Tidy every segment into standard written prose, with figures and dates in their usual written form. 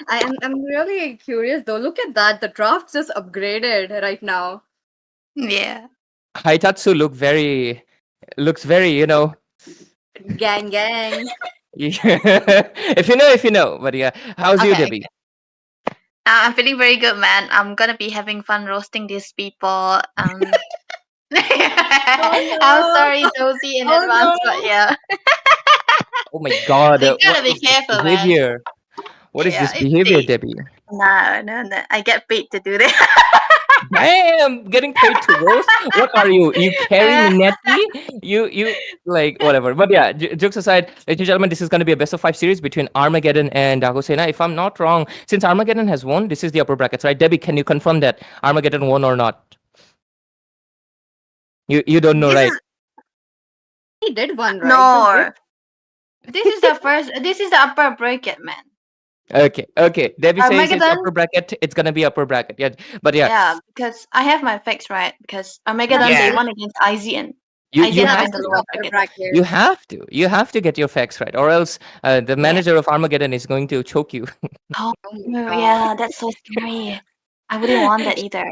I'm really curious though. Look at that. The draft just upgraded right now. Yeah. Haitatsu looks very, Gang, gang. if you know. But yeah, how's you, Okay. Debbie? I'm feeling very good, man. I'm gonna be having fun roasting these people. Oh I'm no. sorry, Josie, in Oh advance, but no. yeah, Oh my God, you what gotta be is this careful, man. behavior? What is Yeah, this it's behavior, safe. Debbie? No, no, no. I get paid to do that. Damn, getting paid to roast. What are you? You carry Minetti? You like whatever. But yeah, jokes aside, ladies and gentlemen, this is going to be a best of 5 series between Armageddon and Dagosena. If I'm not wrong, since Armageddon has won, this is the upper brackets, right? Debbie, can you confirm that Armageddon won or not? You don't know, This right? is He did one, right? They did. no. This is the first. This is the upper bracket, man. Okay. Debbie says it's Armageddon. upper bracket. It's gonna be upper bracket. Yeah, but yeah, Yeah, because I have my facts right. Because Armageddon they yeah. won against IZN. You IZN are That's have in the the to. lower upper bracket. You bracket. have to. You have to get your facts right, or else the Yeah. manager of Armageddon is going to choke you. Oh, Oh my no, god. yeah, that's so scary. I wouldn't want that either.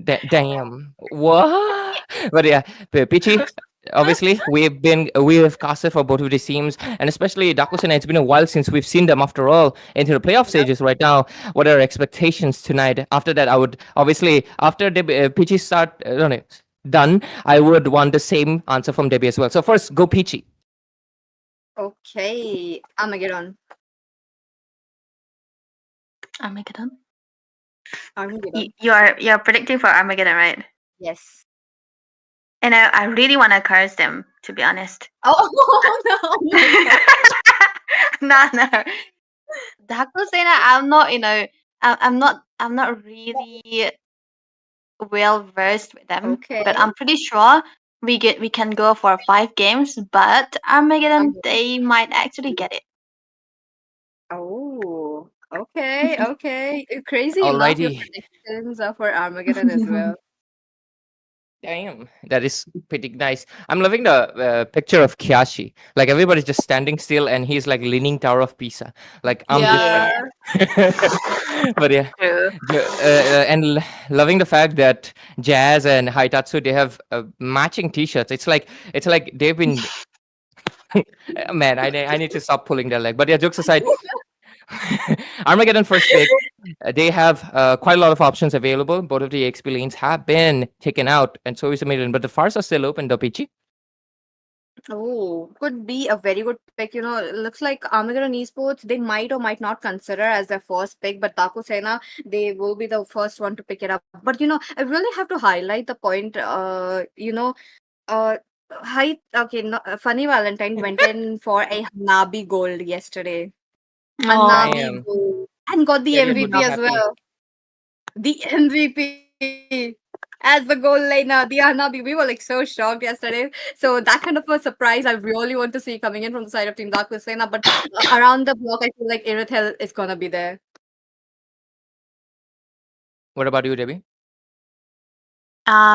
Damn. What? But yeah, Pichi, obviously we have casted for both of these teams, and especially Dakusena. It's been a while since we've seen them after all into the playoff Yep. stages right now. What are our expectations tonight? After that, I would obviously after Pichi start no, done, I would want the same answer from Debbie as well. So first, go Pichi. Okay. Armageddon. Armageddon. Armageddon. You're predicting for Armageddon, right? Yes. And I really want to curse them, to be honest. Oh no. Oh my god. No. Dakusena, I'm not, I'm not really well versed with them, but Okay. I'm pretty sure we can go for 5 games. But Armageddon, Armageddon. they might actually get it. Oh. Okay. Okay. Crazy enough, your Alrighty. predictions are for Armageddon as well. Damn, that is pretty nice. I'm loving the picture of Kyashi. Like everybody's just standing still, and he's like leaning Tower of Pisa. Like I'm Yeah. different. But yeah, True. loving the fact that Jazz and Haitatsu they have matching T-shirts. It's like they've been. Man, I need to stop pulling their leg. But yeah, jokes aside, Armageddon first pick. They have quite a lot of options available. Both of the XP lanes have been taken out, and so is the middle. But the fars are still open, Dopichi. Oh, could be a very good pick. It looks like Armageddon Esports, they might or might not consider as their first pick, but Taco Sena, they will be the first one to pick it up. But, I really have to highlight the point, uh, okay, no, Funny Valentine went in for a Hanabi gold yesterday. Oh, Hanabi Damn. gold. And got the They're gonna be MVP so as happy. well. The MVP as the goal laner, the Hanabi. We were like so shocked yesterday. So that kind of a surprise I really want to see coming in from the side of Team Dark Lena. But around the block, I feel like Irithel is gonna be there. What about you, Debbie?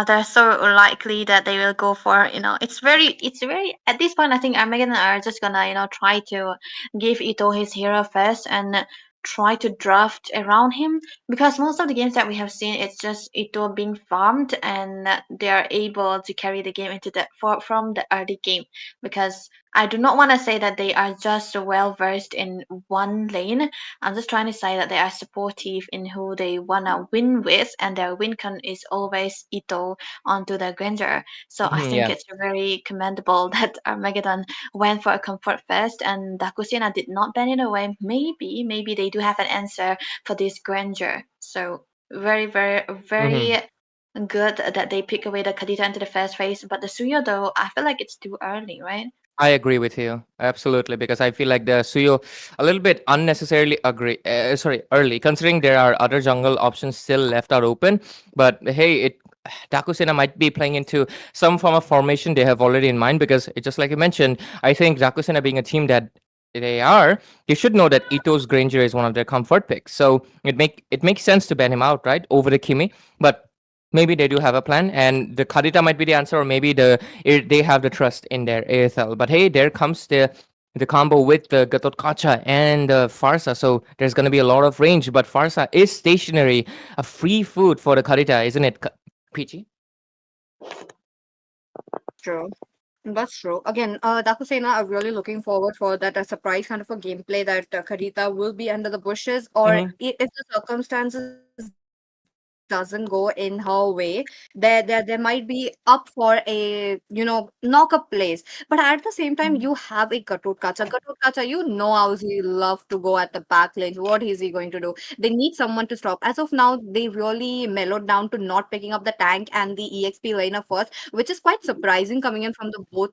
they're so likely that they will go for, it's very, at this point, I think Armageddon are just gonna, try to give Ito his hero first and try to draft around him, because most of the games that we have seen, it's just Ito being farmed and they are able to carry the game into from the early game, because I do not want to say that they are just well versed in one lane. I'm just trying to say that they are supportive in who they wanna win with, and their win con is always Ito onto the Granger. So I Mhm, think yeah. it's very commendable that Armageddon went for a comfort first, and Dakusina did not ban it away. Maybe they do have an answer for this Granger. So very, very, Hmm. very good that they pick away the Kadita into the first phase. But the Suyo though, I feel like it's too early, right? I agree with you absolutely because I feel like the Suyo a little bit unnecessarily early considering there are other jungle options still left out open. But hey, it Dakusena might be playing into some form of formation they have already in mind because it just like you mentioned, I think Dakusena being a team that they should know that Ito's Granger is one of their comfort picks. So it makes sense to ban him out, right? Over the Kimi. But maybe they do have a plan and the Kadita might be the answer, or maybe they have the trust in their ASL. But hey, there comes the the combo with the Gatot Kacha and Farsa. So there's going to be a lot of range, but Farsa is stationary, a free food for the Karita, isn't it, Peachy? True. That's true. Again, Dakusena are really looking forward for that surprise kind of a gameplay that Karita will be under the bushes, or Mm-hmm. if the circumstances doesn't go in her way, there might be up for a knock-up place. But at the same time, you have a Gatot Kacha. Gatot Kacha, how he love to go at the back lanes. What is he going to do? They need someone to stop. As of now, they really mellowed down to not picking up the tank and the EXP laner first, which is quite surprising coming in from the both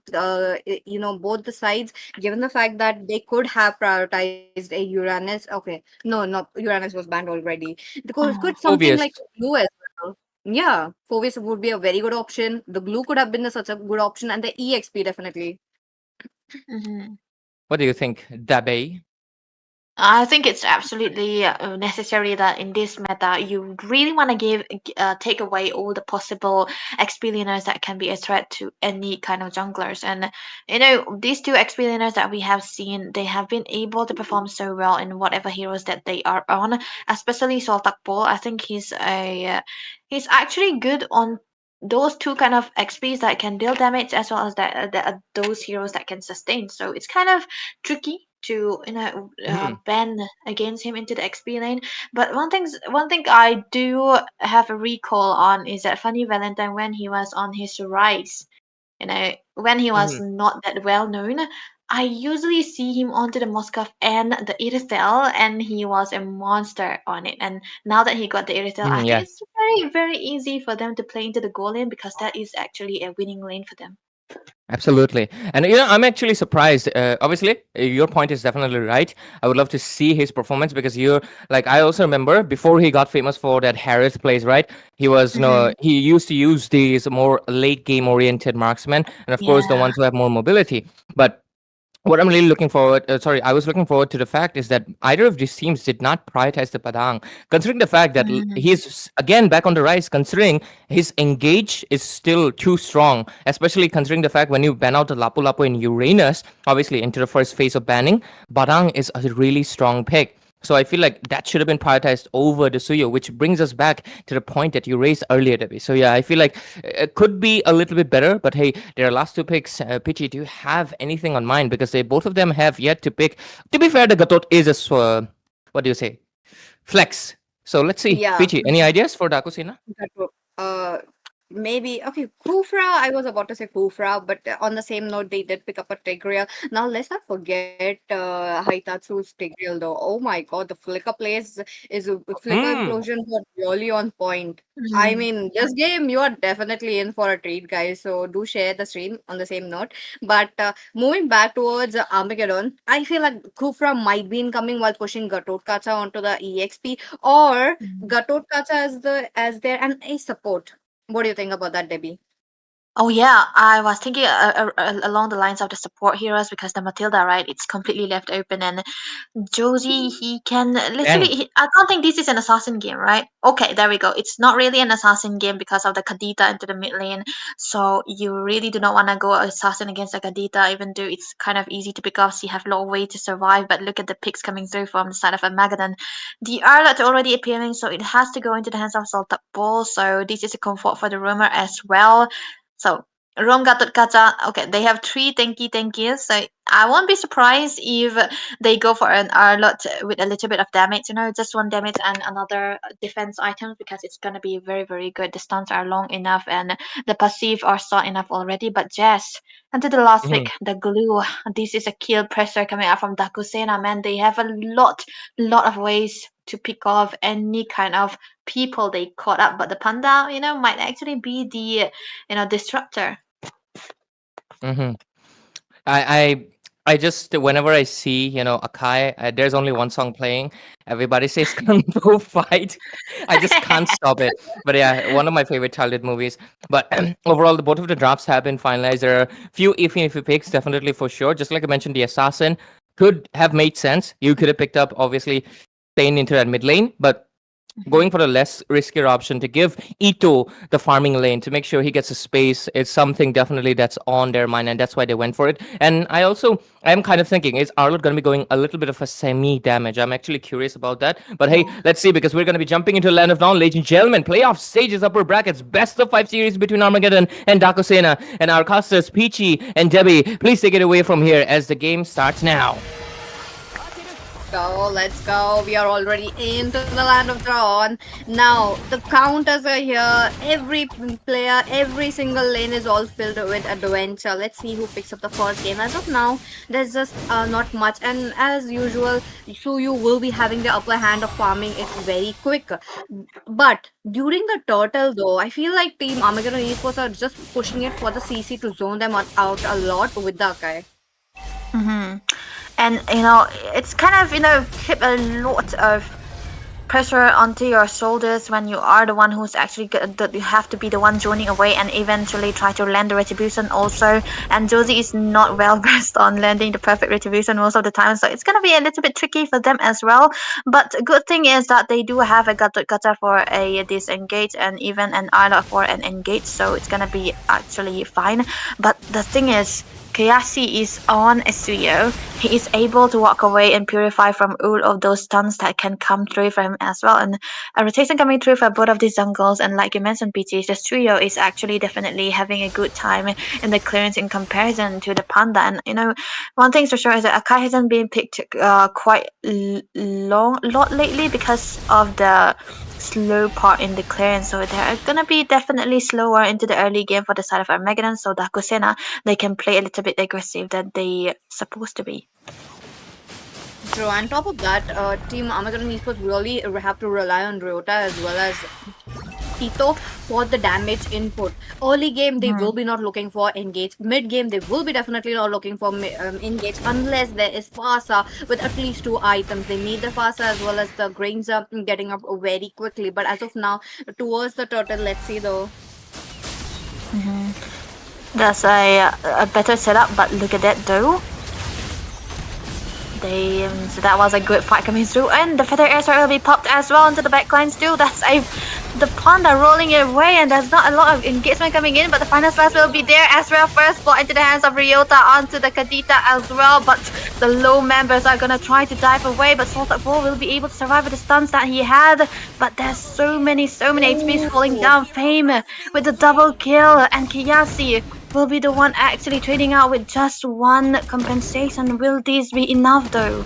both the sides, given the fact that they could have prioritized a Uranus. Okay, no, Uranus was banned already. Could Oh. something like Obvious. a glue as well. Yeah, Fovis would be a very good option. The glue could have been such a good option, and the EXP definitely. Mhm. What do you think, Dabe? I think it's absolutely necessary that in this meta you really want to take away all the possible experiences that can be a threat to any kind of junglers. And these two experiences that we have seen, they have been able to perform so well in whatever heroes that they are on, especially Soltakpol. I think he's actually good on those two kind of XPs that can deal damage as well as those heroes that can sustain. So it's kind of tricky to Mm-hmm. ban against him into the XP lane. But one thing I do have a recall on is that Funny Valentine when he was on his rise, when he was Mm-hmm. not that well known. I usually see him onto the Moskov and the Irithel, and he was a monster on it. And now that he got the Irithel, I Mm-hmm. think Yeah. it's very, very easy for them to play into the goal lane because that is actually a winning lane for them. Absolutely. And I'm actually surprised. Obviously, your point is definitely right. I would love to see his performance because you're like, I also remember before he got famous for that Harris plays, right? He was, Hmm. he used to use these more late game oriented marksmen, and of course, the Yeah. ones who have more mobility. But what I'm really looking forward, I was looking forward to the fact is that either of these teams did not prioritize the Padang, considering the fact that Mm. he's again back on the rise, considering his engage is still too strong, especially considering the fact when you ban out the Lapu Lapu in Uranus, obviously into the first phase of banning, Padang is a really strong pick. So I feel like that should have been prioritized over the Suyo, which brings us back to the point that you raised earlier, Debbie. So yeah, I feel like it could be a little bit better, but hey, their last two picks, Pichi, do you have anything on mind? Because they both of them have yet to pick. To be fair, the Gatot is a what do you say, flex. So let's see, Yeah. Pichi, any ideas for Dakusina? That maybe okay, Kufra. I was about to say Kufra, but on the same note, they did pick up a Tigreal. Now let's not forget Haitatsu's Tigreal though. Oh my god, the flicker plays is flicker Hmm. implosion were really on point. I Mm. mean, this game you are definitely in for a treat, guys. So do share the stream on the same note. But moving back towards Armageddon, I feel like Kufra might be incoming while pushing Gatot Kacha onto the EXP, or Mm. Gatot Kacha as their and a support. What do you think about that, Debbie? Oh yeah, I was thinking along the lines of the support heroes because the Matilda, right? It's completely left open, and Josie, he can literally. Can. I don't think this is an assassin game, right? Okay, there we go. It's not really an assassin game because of the Kadita into the mid lane. So you really do not want to go assassin against the Kadita, even though it's kind of easy to pick up. So you have low way to survive. But look at the picks coming through from the side of Armageddon. The Arlot already appearing, so it has to go into the hands of Salted Bull. So this is a comfort for the rumor as well. So Rom Gatot Kacha, okay, they have three tankies. So I won't be surprised if they go for an Arlot with a little bit of damage, just one damage and another defense item because it's gonna be very, very good. The stuns are long enough and the passive are short enough already. But yes, and to the last Mhm. pick, the glue. This is a kill pressure coming out from Dakusena, man. They have a lot of ways to pick off any kind of people they caught up. But the panda, might actually be the disruptor. Mhm. I I just whenever I see Akai, there's only one song playing. Everybody says "Kung Fu Fight." I just can't stop it. But yeah, one of my favorite childhood movies. But overall, the both of the drafts have been finalized. There are few iffy picks, definitely for sure. Just like I mentioned, the assassin could have made sense. You could have picked up obviously staying into that mid lane, but going for a less riskier option to give Ito the farming lane to make sure he gets a space. It's something definitely that's on their mind, and that's why they went for it. And I'm kind of thinking, is Arlott going to be going a little bit of a semi damage? I'm actually curious about that. But hey, Oh. let's see, because we're going to be jumping into Land of Dawn, ladies and gentlemen. Playoff stages, upper brackets, best of 5 series between Armageddon and Dakusena. And our casters, Peachy and Debbie, please take it away from here as the game starts now. Go, let's go. We are already into the land of Drawn. Now, the counters are here. Every player, every single lane is all filled with adventure. Let's see who picks up the first game. As of now, there's just not much. And as usual, Suyu will be having the upper hand of farming it very quick. But during the turtle, though, I feel like Team Armageddon Esports are just pushing it for the CC to zone them out a lot with the Akai. Mm-hmm. And it's kind of keep a lot of pressure onto your shoulders when you are the one who's actually you have to be the one joining away and eventually try to land the retribution also. And Josie is not well versed on landing the perfect retribution most of the time, so it's gonna be a little bit tricky for them as well. But good thing is that they do have a gutter for a disengage and even an Arla for an engage, so it's gonna be actually fine. But the thing is, Kayashi is on a Suyo. He is able to walk away and purify from all of those stuns that can come through for him as well. And a rotation coming through for both of these jungles. And like you mentioned, PG, the Suyo is actually definitely having a good time in the clearance in comparison to the Panda. And one thing's for sure is that Akai hasn't been picked quite lot lately because of the slow part in the clearance, so they're gonna be definitely slower into the early game for the side of Armageddon, so Dakusena, they can play a little bit aggressive than they supposed to be. True. On top of that, Team Armageddon Esports really have to rely on Ryota as well as Ito for the damage input. Early game, they will be not looking for engage. Mid game, they will be definitely not looking for engage unless there is Fasa with at least 2 items. They need the Fasa as well as the grains up getting up very quickly. But as of now, towards the turtle, let's see though. That's a better setup, but look at that though. So that was a good fight coming through, and the feather airstrike will be popped as well into the backlines too. That's the Panda rolling it away, and there's not a lot of engagement coming in, but the final slash will be there as well. First spot into the hands of Ryota onto the Kadita as well, but the low members are gonna try to dive away, but Salted Ball will be able to survive with the stuns that he had. But there's so many HPs falling down. Fame with the double kill, and Kiyashi will be the one actually trading out with just one compensation. Will these be enough though?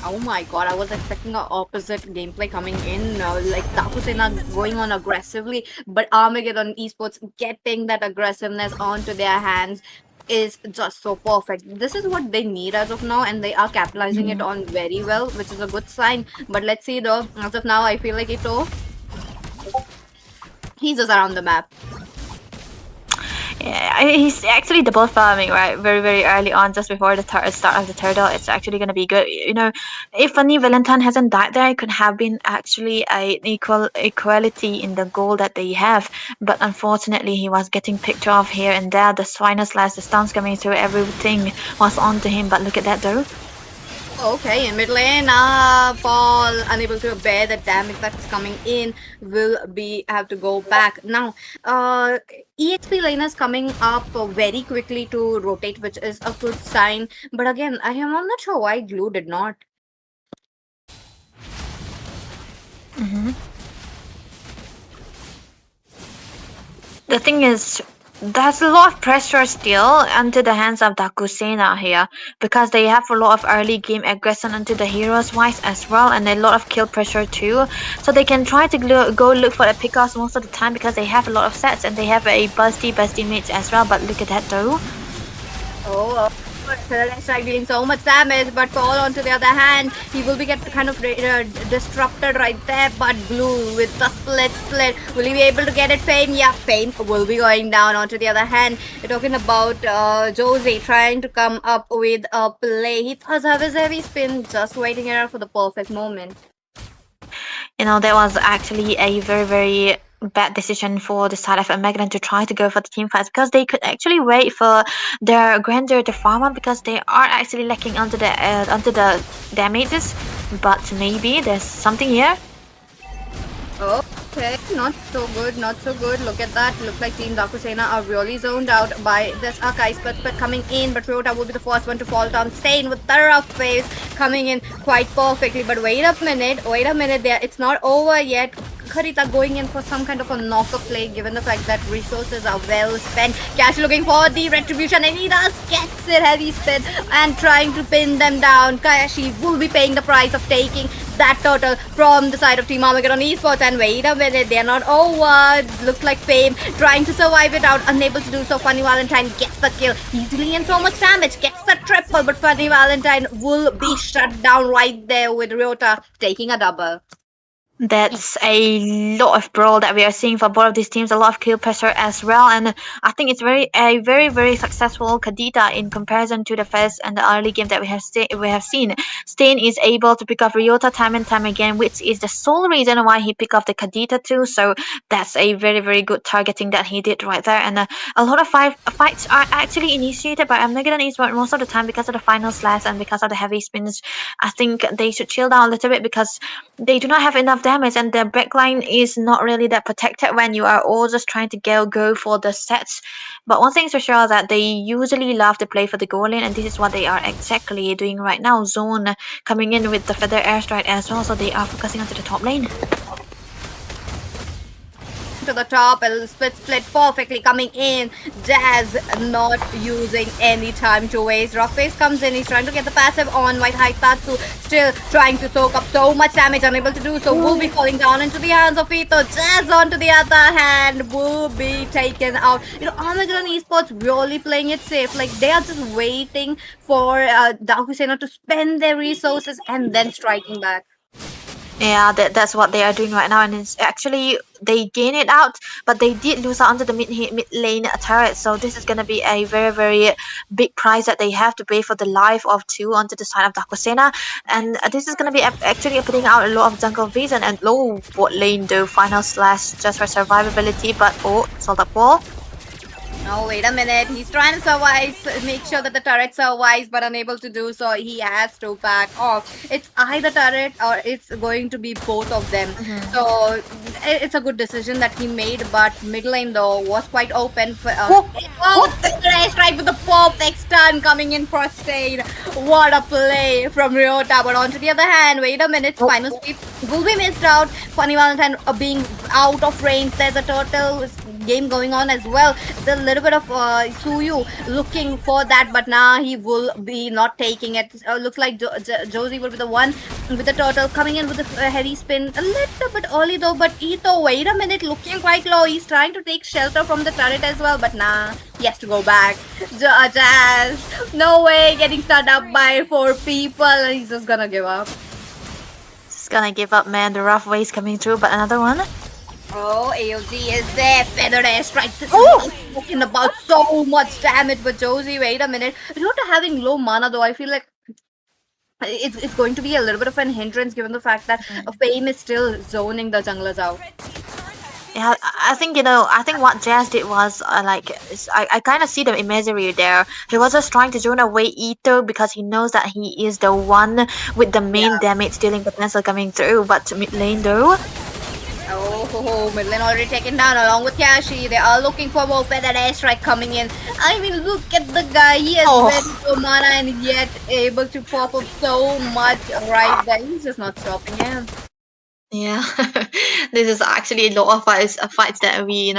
Oh my god, I was expecting an opposite gameplay coming in, like Dakusena going on aggressively, but Armageddon Esports getting that aggressiveness onto their hands is just so perfect. This is what they need as of now, and they are capitalizing it on very well, which is a good sign. But let's see though, as of now, I feel like Ito, he's just around the map. Yeah, he's actually double farming, right? Very, very early on, just before the start of the turtle. It's actually going to be good. If Funny Valentine hasn't died there, it could have been actually an equality in the goal that they have. But unfortunately, he was getting picked off here and there. The final slash, the stuns coming through, everything was onto him. But look at that though. Okay, in mid lane, Paul unable to bear the damage that's coming in, will have to go back. Now, EXP lane is coming up very quickly to rotate, which is a good sign. But again, I'm not sure why Glue did not. The thing is, there's a lot of pressure still into the hands of Dakusena here, because they have a lot of early game aggression into the heroes wise as well, and a lot of kill pressure too. So they can try to go look for the pickoffs most of the time because they have a lot of sets and they have a busty mage as well. But look at that though. Oh, Strike dealing so much damage, but Paul onto the other hand, he will be get kind of disrupted right there. But Blue with the split, will he be able to get it? Fame, yeah, Fame will be going down. Onto the other hand, we're talking about Josie trying to come up with a play. He does have his heavy spin, just waiting around for the perfect moment. That was actually a very, very bad decision for the side of Armageddon to try to go for the team fights, because they could actually wait for their grandeur to farm up, because they are actually lacking onto the damages. But maybe there's something here. Okay, not so good, not so good. Look at that. Looks like Team Dakusena are really zoned out by this Akai Split coming in, but Ryota will be the first one to fall down. Stain with the rough phase coming in quite perfectly. But wait a minute there. It's not over yet. Karita going in for some kind of a knocker play given the fact that resources are well spent. Cash looking for the retribution and he does gets it heavy spin and trying to pin them down. Kashi will be paying the price of taking that turtle from the side of Team Armageddon Esports. And wait a minute, they're not over. Looks like Fame trying to survive it out, unable to do so. Funny Valentine gets the kill easily and so much damage, gets the triple, but Funny Valentine will be shut down right there with Ryota taking a double. That's a lot of brawl that we are seeing for both of these teams. A lot of kill pressure as well, and I think it's very successful Kadita in comparison to the first and the early game that we have seen. Stain is able to pick off Ryota time and time again, which is the sole reason why he picked off the Kadita too. So that's a very good targeting that he did right there. And a lot of fights are actually initiated by Armageddon Esports most of the time because of the final slash and because of the heavy spins. I think they should chill down a little bit because they do not have enough damage and their backline is not really that protected when you are all just trying to go for the sets. But one thing is for sure that they usually love to play for the goal lane, and this is what they are exactly doing right now. Zone coming in with the feather airstrike as well, so they are focusing onto the top lane. To the top, a split perfectly coming in. Jazz not using any time to waste. Rockface comes in, he's trying to get the passive on. White Haitatsu still trying to soak up so much damage, unable to do so. Will be falling down into the hands of Ito. Jazz on to the other hand will be taken out. You know, Armageddon Esports really playing it safe. Like they are just waiting for Dakusena to spend their resources and then striking back. Yeah, that's what they are doing right now, and it's actually they gain it out, but they did lose out onto the mid lane turret. So this is gonna be a very big price that they have to pay for the life of two onto the side of Dakusena, and this is gonna be actually putting out a lot of jungle vision and low bot lane though. Final slash just for survivability, but oh, sold up wall. Oh, wait a minute. He's trying to survive, make sure that the turret survives, but unable to do so. He has to back off. It's either turret or it's going to be both of them. So it's a good decision that he made, but mid lane though was quite open for. Right with the perfect stun coming in for Stain. What a play from Ryota. But on to the other hand, wait a minute. Final speed will be missed out. Funny Valentine being out of range. There's a turtle game going on as well. The little bit of Suyu looking for that, but now he will be not taking it. Looks like Josie will be the one with the turtle coming in with a heavy spin a little bit early though. But Ito, wait a minute, looking quite low. He's trying to take shelter from the turret as well, but nah, he has to go back. Jazz, no way, getting stunned up by 4 people, and he's just gonna give up. Just gonna give up, man. The rough waves coming through, but another one. Oh, AOG is there. Feather airstrike. This is talking about so much damage. But Josie, wait a minute. Ryota having low mana though, I feel like it's going to be a little bit of an hindrance given the fact that Fame is still zoning the junglers out. Yeah, I think I think what Jazz did was I kind of see the imagery there. He was just trying to zone away Ito because he knows that he is the one with the main damage dealing potential coming through. But mid lane though. Oh, mid lane already taken down along with Kashi. They are looking for more feather airstrike coming in. I mean, look at the guy. He has very low mana and yet able to pop up so much right there. He's just not stopping him. Yeah, this is actually a lot of fights that we,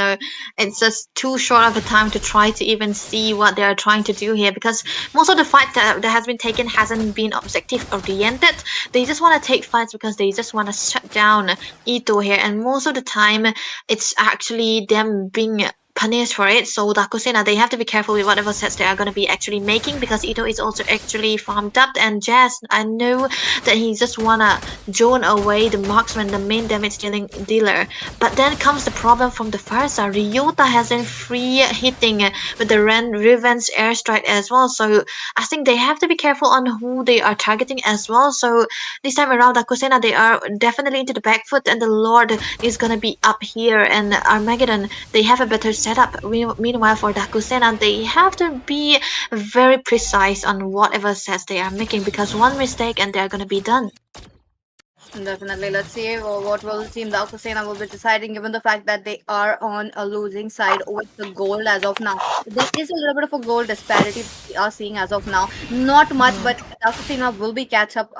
it's just too short of a time to try to even see what they are trying to do here, because most of the fights that has been taken hasn't been objective oriented. They just want to take fights because they just want to shut down Ito here, and most of the time it's actually them being punished for it. So Dakusena, they have to be careful with whatever sets they are going to be actually making, because Ito is also actually farmed up, and Jazz, I know that he just wanna zone away the marksman, the main damage dealer. But then comes the problem from the far side. Ryota has been free hitting with the revenge airstrike as well, so I think they have to be careful on who they are targeting as well. So this time around, Dakusena, they are definitely into the back foot, and the Lord is gonna be up here, and Armageddon, they have a better setup. Meanwhile, for Dakusena, they have to be very precise on whatever sets they are making, because one mistake and they're gonna be done. Definitely. Let's see what will Team Dakusena will be deciding, given the fact that they are on a losing side with the gold as of now. There is a little bit of a gold disparity that we are seeing as of now. Not much, but Dakusena will be catch up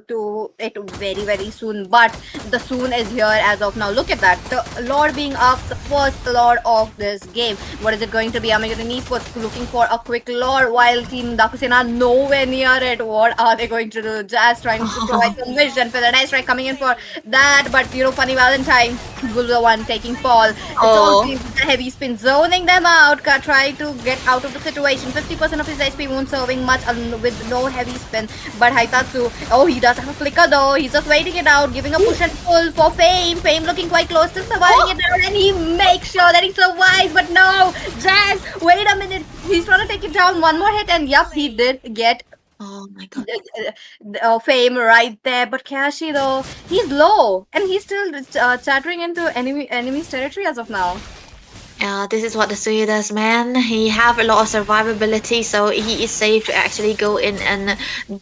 to it very, very soon. But the soon is here as of now. Look at that. The Lord being up, the first Lord of this game. What is it going to be? Armageddon Esports looking for a quick Lord while Team Dakusena nowhere near it. What are they going to do? Just trying to provide some vision for the nice try coming in for that. But Funny Valentine will be the one taking fall. It's all Oh, the heavy spin zoning them out. Try to get out of the situation. 50% of his HP won't serving much with no heavy spin. But Haitatsu, oh, he does have a flicker though. He's just waiting it out, giving a push and pull for Fame. Fame looking quite close, still surviving it out, and he makes sure that he survives. But no, Jazz, wait a minute. He's trying to take it down. One more hit, and yep, he did get oh my God. Fame right there. But Kashi though, he's low, and he's still chattering into enemy's territory as of now. This is what the Suya does, man. He have a lot of survivability, so he is safe to actually go in and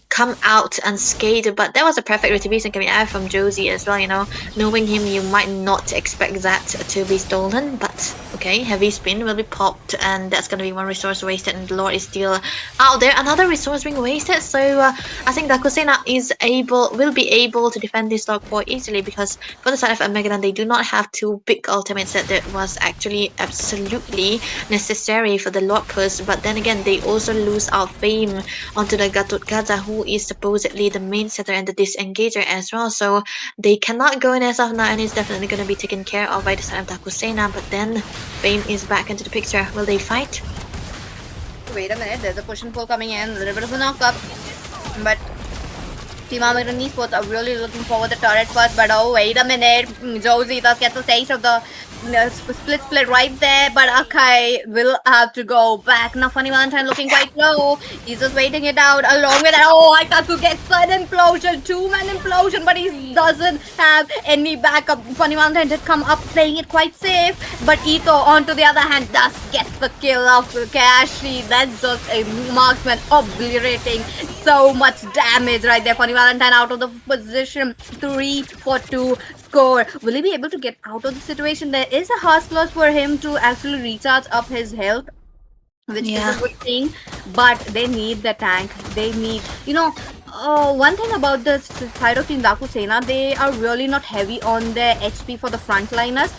come out unscathed. But that was a perfect retribution coming out from Josie as well, you know. Knowing him, you might not expect that to be stolen, but okay, heavy spin will be popped, and that's gonna be one resource wasted, and the Lord is still out there. Another resource being wasted, so I think Dakusena will be able to defend this Lord quite easily because for the side of Megadan, they do not have two big ultimates that was actually absolutely necessary for the Lord Purse. But then again, they also lose out Fame onto the Gatot Kaza, who is supposedly the main setter and the disengager as well. So they cannot go in as of now, and it's definitely going to be taken care of by the side of Dakusena. But then Fame is back into the picture. Will they fight? Wait a minute, there's a push and pull coming in, a little bit of a knockup, but Team Armageddon Esports are really looking forward to turret first, but oh, wait a minute. Josie does get the taste of the split right there, but Akai will have to go back. Now, Funny Valentine looking quite low. He's just waiting it out along with that. Oh, I got to get an implosion, two-man implosion, but he doesn't have any backup. Funny Valentine did come up playing it quite safe, but Ito, on to the other hand, does get the kill of Kashi. That's just a marksman obliterating so much damage right there. Funny Valentine out of the position, 3 for 2 score. Will he be able to get out of the situation? There is a hard clause for him to actually recharge up his health, which is a Yeah. good thing, but they need the tank. They need, one thing about the side of Team Dakusena, they are really not heavy on their HP for the frontliners.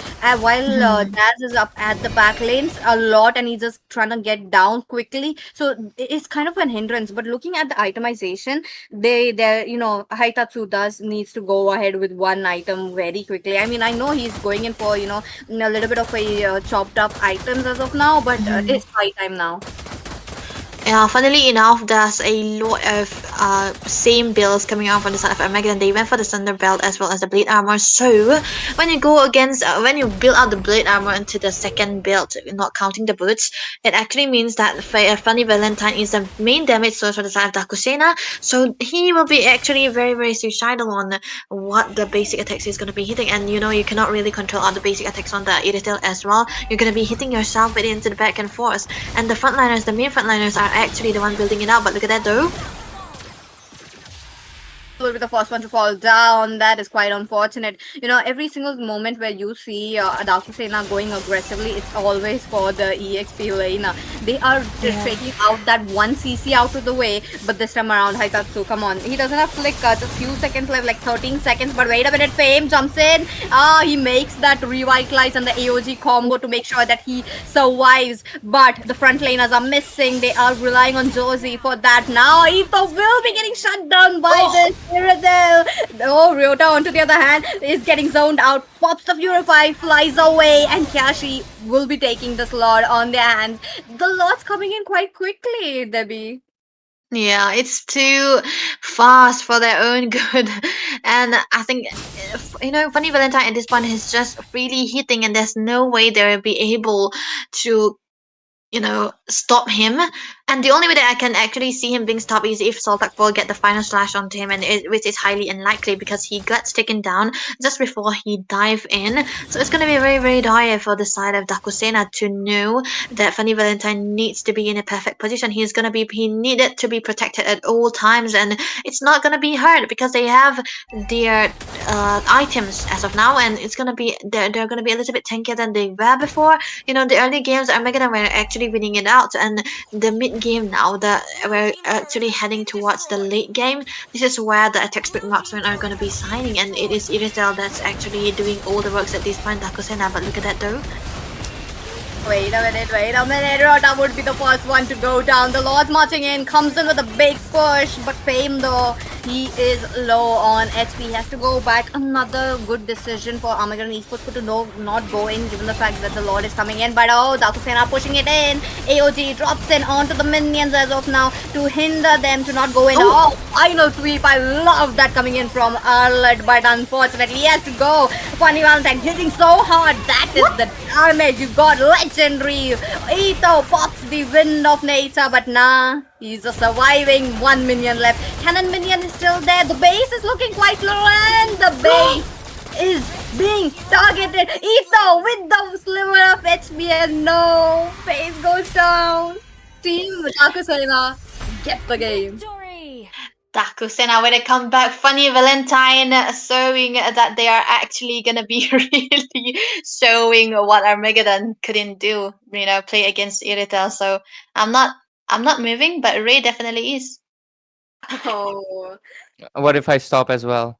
While Mhm. Daz is up at the back lanes a lot, and he's just trying to get down quickly, so it's kind of an hindrance. But looking at the itemization, Haitatsu does needs to go ahead with one item very quickly. I mean, I know he's going in for a little bit of a chopped up items as of now, but Mhm. it's high time now. Yeah, funnily enough, there's a lot of same builds coming out from the side of Armageddon. They went for the Thunder Belt as well as the Blade Armor. So when you go against, when you build out the Blade Armor into the second build, not counting the boots, it actually means that Funny Valentine is the main damage source for the side of Dakusena. So he will be actually very, very suicidal on what the basic attacks is going to be hitting. And you know, you cannot really control all the basic attacks on the Irrital as well. You're going to be hitting yourself with it into the back and forth. And the main frontliners are actually the one building it out. But look at that though. Will be the first one to fall down. That is quite unfortunate. Every single moment where you see Dakusena going aggressively, it's always for the EXP lane. They are Yeah. taking out that one CC out of the way, but this time around, Haitatsu, come on. He doesn't have flicker, just few seconds left, like 13 seconds. But wait a minute, Fame jumps in. He makes that revitalize and the AOG combo to make sure that he survives. But the front laners are missing. They are relying on Josie for that. Now, Ito will be getting shut down by Oh, this. Cyrodiil. Oh, Ryota, on to the other hand, is getting zoned out. Pops the Purify, flies away, and Kashi will be taking the slot on their hands. The lot's coming in quite quickly, Debbie. yeah, it's too fast for their own good. And I think, Funny Valentine at this point is just really hitting, and there's no way they'll be able to stop him. And the only way that I can actually see him being stopped is if Soltak will get the final slash onto him, which is highly unlikely because he gets taken down just before he dive in. So it's going to be very, very dire for the side of Dakusena to know that Funny Valentine needs to be in a perfect position. He needed to be protected at all times, and it's not going to be hard because they have their items as of now, and they're going to be a little bit tankier than they were before. The early games Armageddon were actually winning it out, and the mid game now that we're actually heading towards the late game. This is where the attack speed marksmen are going to be signing, and it is Iritel that's actually doing all the works at this point, Dakusena. But look at that though. Wait a minute. Rota would be the first one to go down. The Lord's marching in, comes in with a big push, but Fame though, he is low on HP. He has to go back. Another good decision for Armageddon Esports to not go in, given the fact that the Lord is coming in. But Dakusena pushing it in. AOG drops in onto the minions as of now to hinder them to not go in. Oh, final sweep. I love that coming in from Arlet, but unfortunately he has to go. Funny Valentine hitting so hard. That is the damage. You got legendary. Ito pops the wind of nature, but nah, he's a surviving 1 minion left. Cannon minion is still there. The base is looking quite low, and the base is being targeted. Ito with the sliver of HP, and no, base goes down. Team Dakusena gets the game. Dakusena with a comeback. Funny Valentine showing that they are actually gonna be really showing what Armageddon couldn't do. Play against Iritel. So I'm not moving, but Ray definitely is. Oh. What if I stop as well?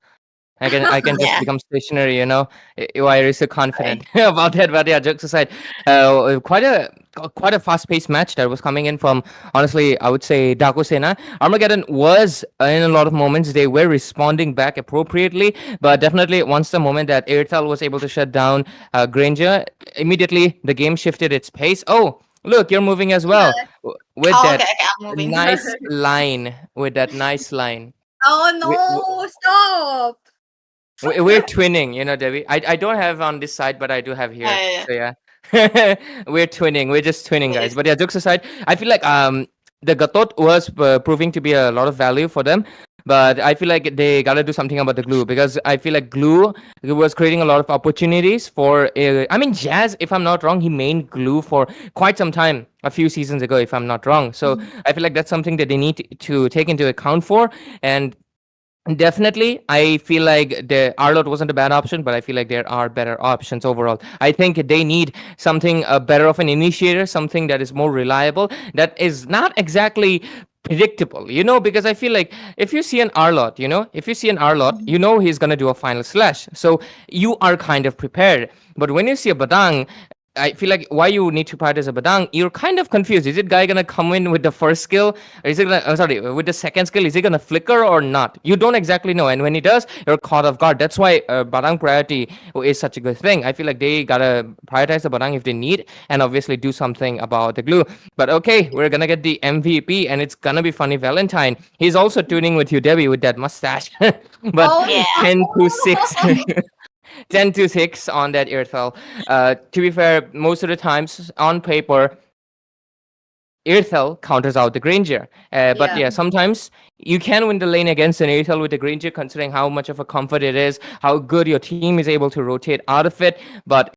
I can just Yeah. become stationary, Why are you so confident about that? But yeah, jokes aside, quite a fast-paced match that was coming in from, honestly, I would say Dakusena. Armageddon was in a lot of moments they were responding back appropriately, but definitely once the moment that Airtel was able to shut down Granger, immediately the game shifted its pace. Oh, look, you're moving as well with that Okay, I'm moving. nice line. With that nice line. Oh We- no, stop. We're twinning, Debbie. I don't have on this side, but I do have here. Yeah. So yeah, we're twinning. We're just twinning, guys. But yeah, jokes aside, I feel like the Gatot was proving to be a lot of value for them. But I feel like they gotta do something about the glue, because I feel like glue was creating a lot of opportunities for. Jazz, if I'm not wrong, he mained glue for quite some time, a few seasons ago, if I'm not wrong. So I feel like that's something that they need to take into account for. And definitely, I feel like the Arlot wasn't a bad option, but I feel like there are better options overall. I think they need something better of an initiator, something that is more reliable, that is not exactly predictable, because I feel like if you see an Arlot, he's gonna do a final slash, so you are kind of prepared. But when you see a Badang, I feel like why you need to prioritize a Badang, you're kind of confused. Is it guy gonna come in with the first skill, or is it with the second skill? Is he gonna flicker or not? You don't exactly know, and when he does, you're caught off guard. That's why Badang priority is such a good thing. I feel like they gotta prioritize the Badang if they need, and obviously do something about the glue. But okay, we're gonna get the MVP, and it's gonna be Funny Valentine. He's also tuning with you, Debbie, with that mustache. But Yeah. 10-6. 10-6 on that Earthfell. To be fair, most of the times on paper, Earthfell counters out the Granger. But yeah, sometimes you can win the lane against an Earthfell with the Granger, considering how much of a comfort it is, how good your team is able to rotate out of it. But